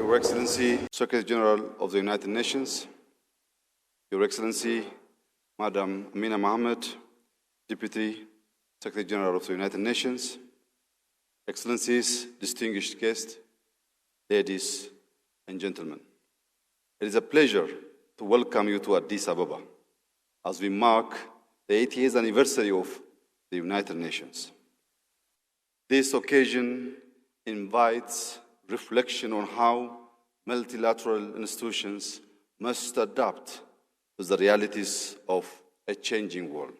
Your Excellency, Secretary General of the United Nations, Your Excellency, Madam Amina Mohammed, Deputy Secretary General of the United Nations, Excellencies, distinguished guests, ladies and gentlemen. It is a pleasure to welcome you to Addis Ababa as we mark the 80th anniversary of the United Nations. This occasion invites reflection on how multilateral institutions must adapt to the realities of a changing world.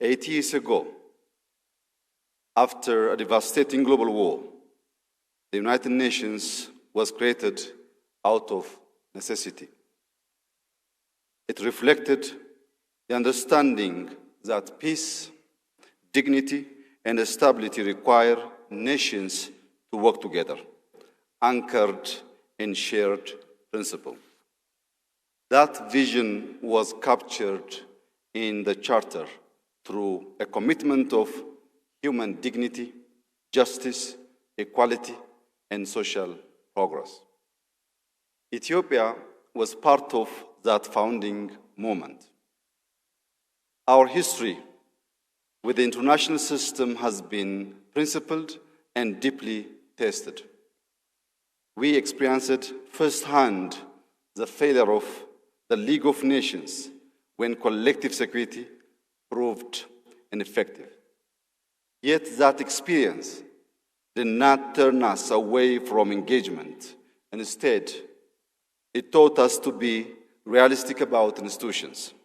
80 years ago, after a devastating global war, the United Nations was created out of necessity. It reflected the understanding that peace, dignity, and stability require nations to work together, anchored in shared principle. That vision was captured in the Charter through a commitment of human dignity, justice, equality, and social progress. Ethiopia was part of that founding moment. Our history with the international system has been principled and deeply tested. We experienced firsthand the failure of the League of Nations when collective security proved ineffective. Yet that experience did not turn us away from engagement. Instead, it taught us to be realistic about institutions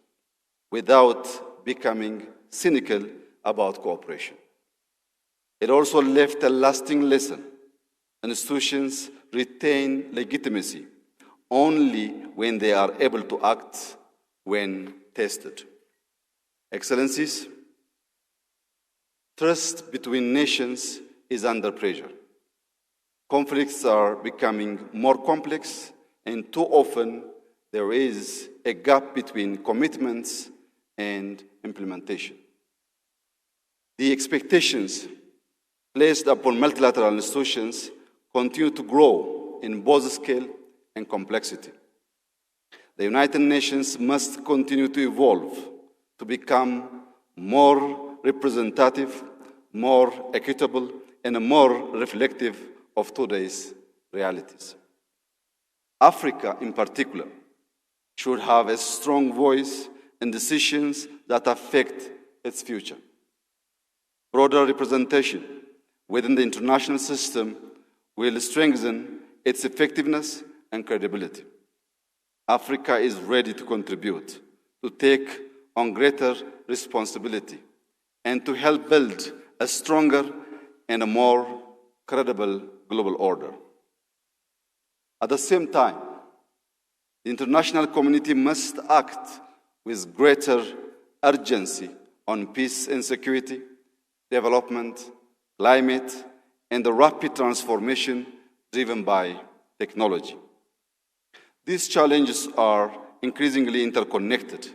without becoming cynical about cooperation. It also left a lasting lesson. Institutions retain legitimacy only when they are able to act when tested. Excellencies, trust between nations is under pressure. Conflicts are becoming more complex, and too often there is a gap between commitments and implementation. The expectations placed upon multilateral institutions continue to grow in both scale and complexity. The United Nations must continue to evolve to become more representative, more equitable, and more reflective of today's realities. Africa, in particular, should have a strong voice in decisions that affect its future. Broader representation within the international system will strengthen its effectiveness and credibility. Africa is ready to contribute, to take on greater responsibility, and to help build a stronger and a more credible global order. At the same time, the international community must act with greater urgency on peace and security, development, climate, and the rapid transformation driven by technology. These challenges are increasingly interconnected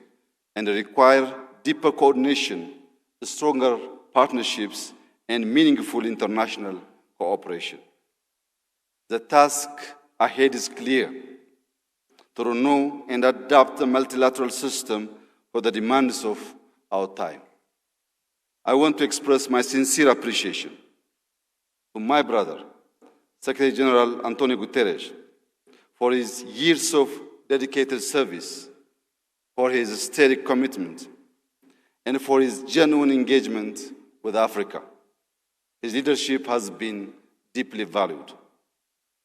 and require deeper coordination, stronger partnerships, and meaningful international cooperation. The task ahead is clear: to renew and adapt the multilateral system for the demands of our time. I want to express my sincere appreciation to my brother, Secretary General Antonio Guterres, for his years of dedicated service, for his steady commitment, and for his genuine engagement with Africa. His leadership has been deeply valued.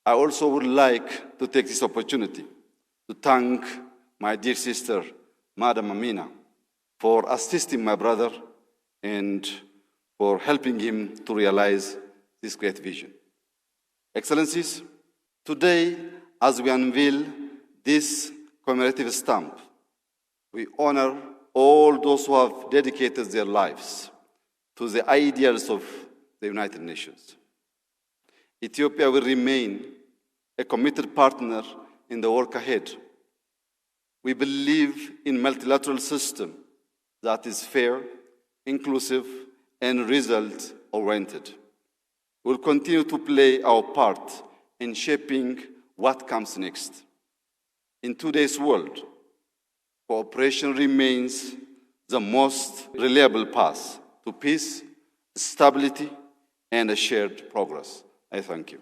I also would like to take this opportunity to thank my dear sister, Madam Amina, for assisting my brother and for helping him to realize this great vision. Excellencies, today, as we unveil this commemorative stamp, we honor all those who have dedicated their lives to the ideals of the United Nations. Ethiopia will remain a committed partner in the work ahead. We believe in a multilateral system that is fair, inclusive, and result-oriented. We will continue to play our part in shaping what comes next. In today's world, cooperation remains the most reliable path to peace, stability, and a shared progress. I thank you.